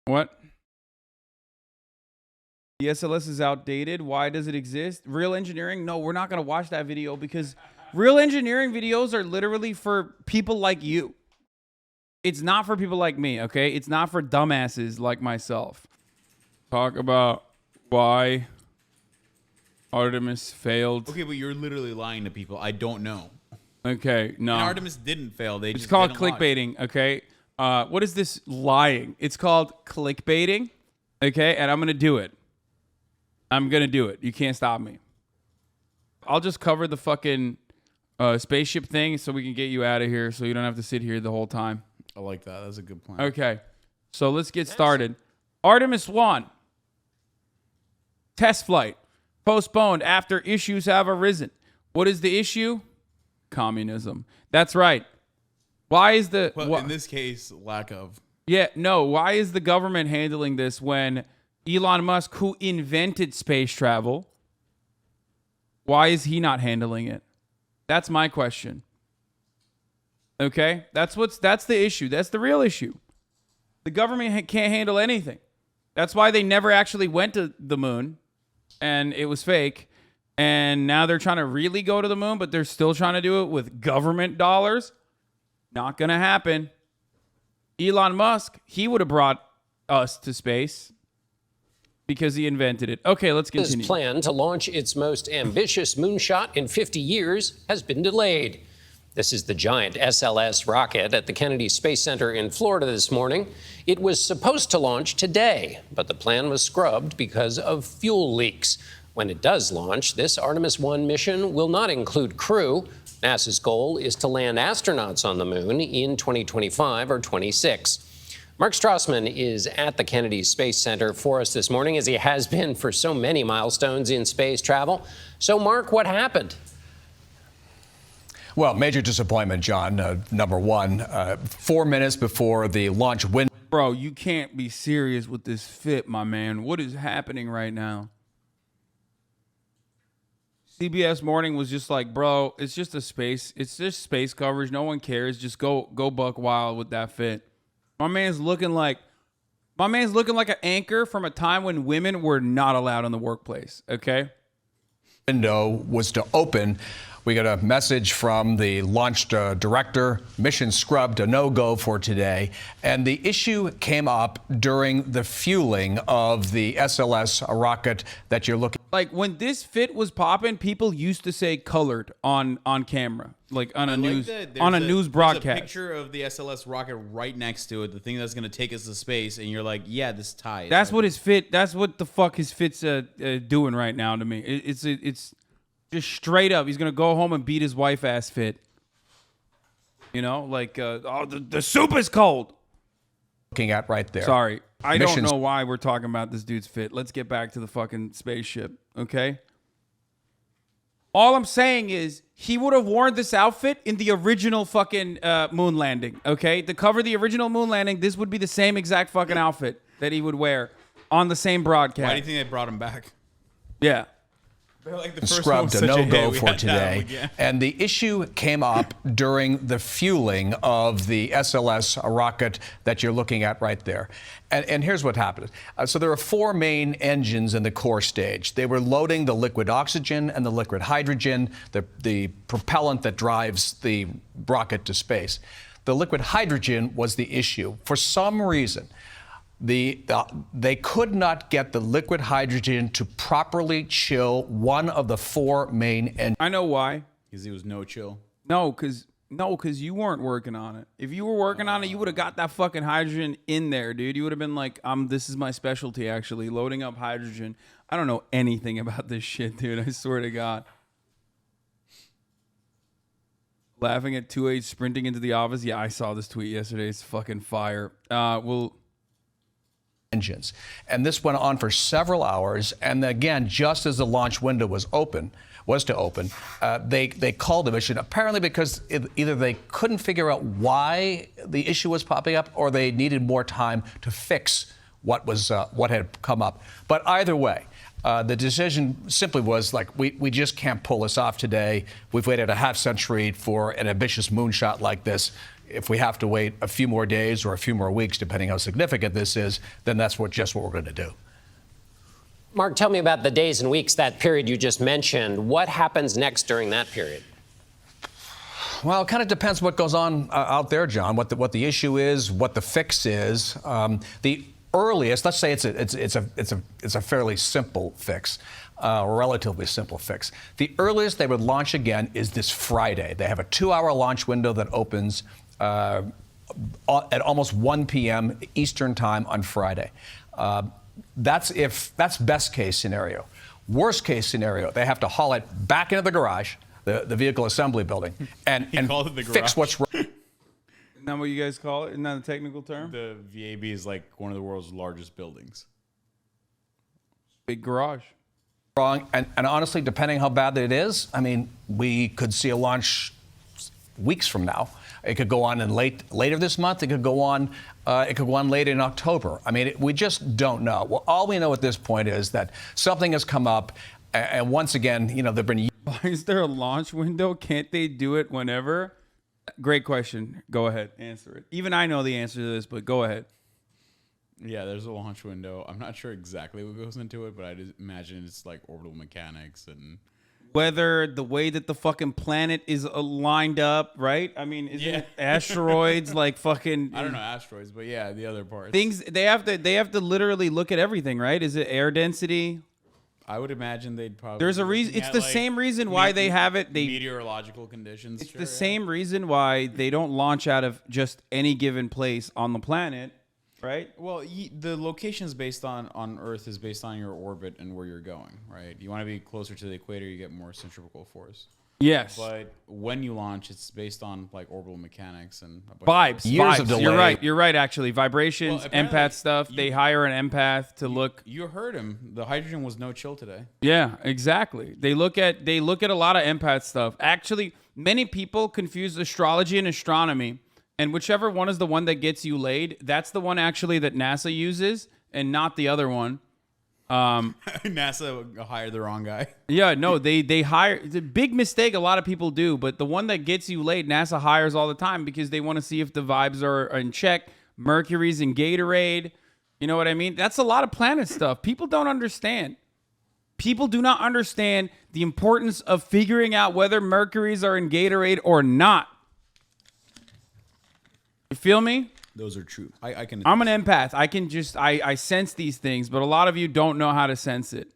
What? The SLS is outdated. Why does it exist? Real engineering? No, we're not going to watch that video because real engineering videos are literally for people like you. It's not for people like me, okay? It's not for dumbasses like myself. Talk about why Artemis failed. Okay, but you're literally lying to people. I don't know. Okay, no. And Artemis didn't fail. It's called clickbaiting, okay? What is this lying? It's called clickbaiting, okay? And I'm going to do it. I'm going to do it. You can't stop me. I'll just cover the fucking spaceship thing so we can get you out of here so you don't have to sit here the whole time. I like that. That's a good plan. Okay. So let's get started. Artemis 1. Test flight. Postponed after issues have arisen. What is the issue? Communism. That's right. Why is the... Well, in this case, lack of... Yeah, no. Why is the government handling this when Elon Musk, who invented space travel, why is he not handling it? That's my question. Okay? That's the issue. That's the real issue. The government can't handle anything. That's why they never actually went to the moon, and it was fake. And now they're trying to really go to the moon, but they're still trying to do it with government dollars. Not going to happen. Elon Musk, he would have brought us to space because he invented it. Okay, let's continue. His plan to launch its most ambitious moonshot in 50 years has been delayed. This is the giant SLS rocket at the Kennedy Space Center in Florida this morning. It was supposed to launch today, but the plan was scrubbed because of fuel leaks. When it does launch, this Artemis 1 mission will not include crew. NASA's goal is to land astronauts on the moon in 2025 or 26. Mark Strassman is at the Kennedy Space Center for us this morning, as he has been for so many milestones in space travel. So, Mark, what happened? Well, major disappointment, John. Number one, 4 minutes before the launch window. Bro, you can't be serious with this fit, my man. What is happening right now? CBS Morning was just like, bro, it's just space coverage. No one cares. Just go buck wild with that fit. My man's looking like an anchor from a time when women were not allowed in the workplace, okay? Window was to open. We got a message from the launch director, mission scrubbed, a no-go for today. And the issue came up during the fueling of the SLS rocket that you're looking. Like when this fit was popping, people used to say colored on camera, like on a news broadcast. There's a picture of the SLS rocket right next to it, the thing that's going to take us to space, and you're like, yeah, this ties. That's what his fit. That's what the fuck his fit's doing right now to me. It's just straight up. He's gonna go home and beat his wife ass fit. You know, like the soup is cold. Looking at right there. Sorry. I don't know why we're talking about this dude's fit. Let's get back to the fucking spaceship, okay? All I'm saying is he would have worn this outfit in the original fucking moon landing, okay? To cover the original moon landing, this would be the same exact fucking outfit that he would wear on the same broadcast. Why do you think they brought him back? Yeah. Like the first scrubbed, a no-go for today. And the issue came up during the fueling of the SLS rocket that you're looking at right there. And here's what happened. So there are four main engines in the core stage. They were loading the liquid oxygen and the liquid hydrogen, the propellant that drives the rocket to space. The liquid hydrogen was the issue. For some reason, they could not get the liquid hydrogen to properly chill one of the four main engines. I know why. Because he was no chill. No, because you weren't working on it. If you were working on it, you would have got that fucking hydrogen in there, dude. You would have been like, this is my specialty, actually, loading up hydrogen. I don't know anything about this shit, dude. I swear to God. Laughing at 2H sprinting into the office. Yeah, I saw this tweet yesterday. It's fucking fire. Engines. And this went on for several hours. And again, just as the launch window was to open, they called the mission, apparently because either they couldn't figure out why the issue was popping up or they needed more time to fix what had come up. But either way, the decision simply was like, we just can't pull this off today. We've waited a half century for an ambitious moonshot like this. If we have to wait a few more days or a few more weeks, depending how significant this is, then that's just what we're going to do. Mark, tell me about the days and weeks, that period you just mentioned. What happens next during that period? Well, it kind of depends what goes on out there, John. What the issue is, what the fix is. The earliest, let's say it's a fairly simple fix, a relatively simple fix. The earliest they would launch again is this Friday. They have a 2-hour launch window that opens at almost 1 p.m. Eastern time on Friday. That's best case scenario. Worst case scenario, they have to haul it back into the garage, the vehicle assembly building, and fix what's wrong. Isn't that what you guys call it? Isn't that a technical term? The VAB is like one of the world's largest buildings. Big garage. Wrong, and honestly, depending how bad it is, I mean, we could see a launch weeks from now. It could go on later this month. It could go on late in October. I mean, we just don't know. Well, all we know at this point is that something has come up, and once again, there've been. Why is there a launch window? Can't they do it whenever? Great question. Go ahead, answer it. Even I know the answer to this, but go ahead. Yeah, there's a launch window. I'm not sure exactly what goes into it, but I just imagine it's like orbital mechanics and whether the way that the fucking planet is lined up, right? I mean, isn't it asteroids like fucking? I don't know asteroids, but yeah, the other parts. Things they have to literally look at everything, right? Is it air density? I would imagine they'd probably. There's a reason. It's the same reason why they have it. Meteorological conditions. It's the same reason why they don't launch out of just any given place on the planet, right? Well, the location is based on Earth is based on your orbit and where you're going, right? You want to be closer to the equator, you get more centrifugal force. Yes. But when you launch, it's based on like orbital mechanics and vibes. Years of delay. You're right. Actually, vibrations, empath stuff. They hire an empath to look. You heard him. The hydrogen was no chill today. Yeah, exactly. They look at a lot of empath stuff. Actually, many people confuse astrology and astronomy, and whichever one is the one that gets you laid, that's the one actually that NASA uses, and not the other one. NASA hired the wrong guy. Yeah, no, they hire. It's a big mistake a lot of people do, but the one that gets you laid, NASA hires all the time because they want to see if the vibes are in check. Mercury's in Gatorade. You know what I mean? That's a lot of planet stuff. People don't understand. People do not understand the importance of figuring out whether Mercury's are in Gatorade or not. You feel me? Those are true. I can. I'm an empath. I can just I sense these things, but a lot of you don't know how to sense it.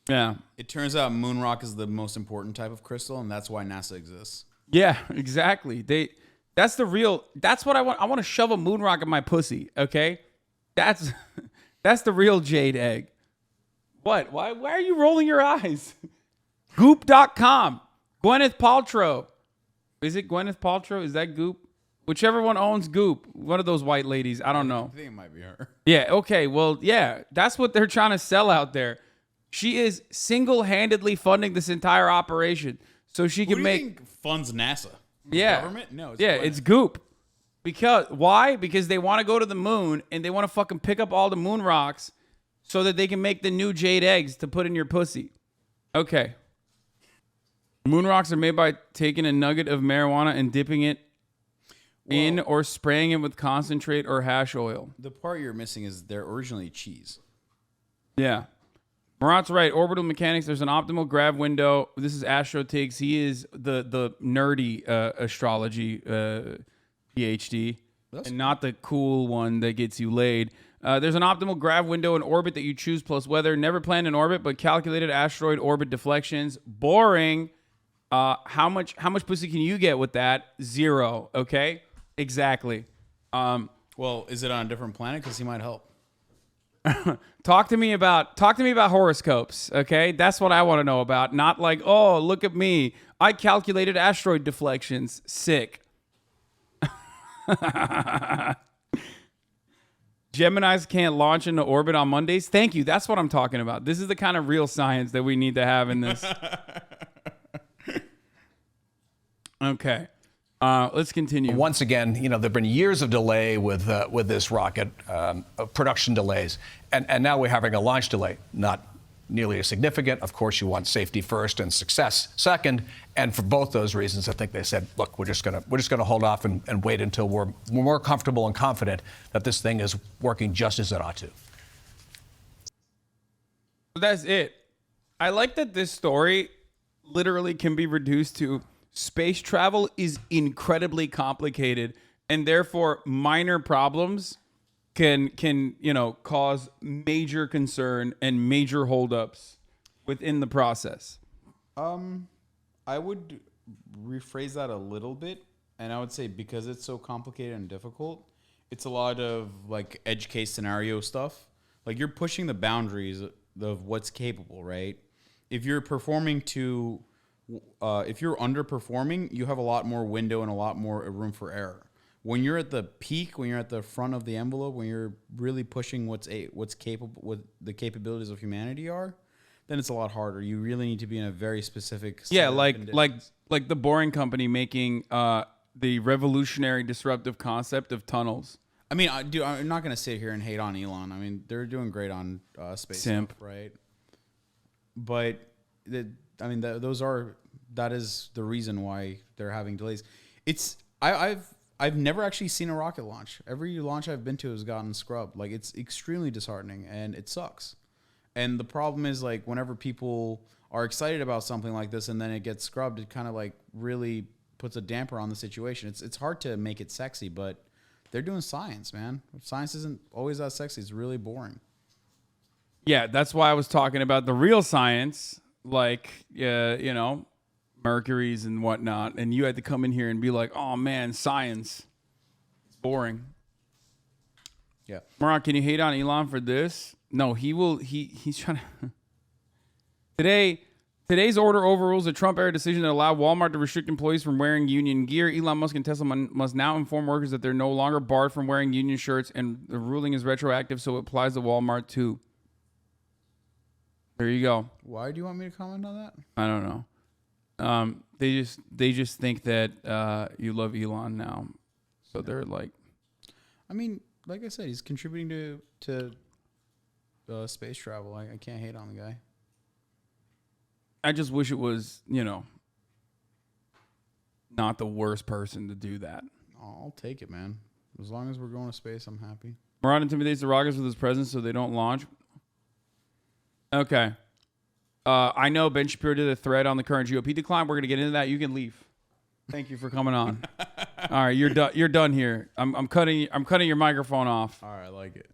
Yeah. It turns out moon rock is the most important type of crystal, and that's why NASA exists. Yeah, exactly. That's what I want. I want to shove a moon rock in my pussy, okay? That's the real jade egg. What? Why are you rolling your eyes? Goop.com. Gwyneth Paltrow. Is it Gwyneth Paltrow? Is that Goop? Whichever one owns Goop, one of those white ladies. I don't know. I think it might be her. Yeah, okay. Well, yeah, that's what they're trying to sell out there. She is single-handedly funding this entire operation so she can think funds NASA? Yeah. Government? No. It's Goop. Why? Because they want to go to the moon and they want to fucking pick up all the moon rocks so that they can make the new jade eggs to put in your pussy. Okay. Moon rocks are made by taking a nugget of marijuana and dipping it in or spraying it with concentrate or hash oil. The part you're missing is they're originally cheese. Yeah. Murat's right. Orbital mechanics, there's an optimal grav window. This is AstroTigs. He is the nerdy astrology PhD and not the cool one that gets you laid. There's an optimal grav window in orbit that you choose plus weather. Never planned in orbit, but calculated asteroid orbit deflections. Boring. How much pussy can you get with that? 0. Okay? Exactly. Well, is it on a different planet? Because he might help. Talk to me about horoscopes, okay? That's what I want to know about. Not like, oh, look at me. I calculated asteroid deflections. Sick. Geminis can't launch into orbit on Mondays. Thank you. That's what I'm talking about. This is the kind of real science that we need to have in this. Okay. Let's continue. Once again, there've been years of delay with this rocket, production delays, and now we're having a launch delay. Not nearly as significant. Of course, you want safety first and success second. And for both those reasons, I think they said, look, we're just gonna hold off and wait until we're more comfortable and confident that this thing is working just as it ought to. That's it. I like that this story literally can be reduced to space travel is incredibly complicated, and therefore minor problems can cause major concern and major holdups within the process. I would rephrase that a little bit, and I would say because it's so complicated and difficult, it's a lot of like edge case scenario stuff. Like you're pushing the boundaries of what's capable, right? If you're underperforming, you have a lot more window and a lot more room for error. When you're at the peak, when you're at the front of the envelope, when you're really pushing what's capable, what the capabilities of humanity are, then it's a lot harder. You really need to be in a very specific set of conditions. like the Boring Company making the revolutionary disruptive concept of tunnels. I mean, I'm not gonna sit here and hate on Elon. I mean, they're doing great on space Simp. stuff, right? But that is the reason why they're having delays. I've never actually seen a rocket launch. Every launch I've been to has gotten scrubbed. Like it's extremely disheartening and it sucks. And the problem is like whenever people are excited about something like this and then it gets scrubbed, it kind of like really puts a damper on the situation. It's hard to make it sexy, but they're doing science, man. Science isn't always that sexy. It's really boring. Yeah, that's why I was talking about the real science, like Mercury's and whatnot, and you had to come in here and be like, "Oh man, science, it's boring." Yeah, Murat, can you hate on Elon for this? No, he will. He's trying to. Today's order overrules a Trump-era decision that allowed Walmart to restrict employees from wearing union gear. Elon Musk and Tesla must now inform workers that they're no longer barred from wearing union shirts, and the ruling is retroactive, so it applies to Walmart too. There you go. Why do you want me to comment on that? I don't know. They just think that you love Elon now, so they're like. I mean, like I said, he's contributing to space travel. I can't hate on the guy. I just wish it was, not the worst person to do that. I'll take it, man. As long as we're going to space, I'm happy. Murat intimidates the rockets with his presence so they don't launch. Okay. I know Ben Shapiro did a thread on the current GOP decline. We're going to get into that. You can leave. Thank you for coming on. All right, you're done. You're done here. I'm cutting your microphone off. All right, I like it.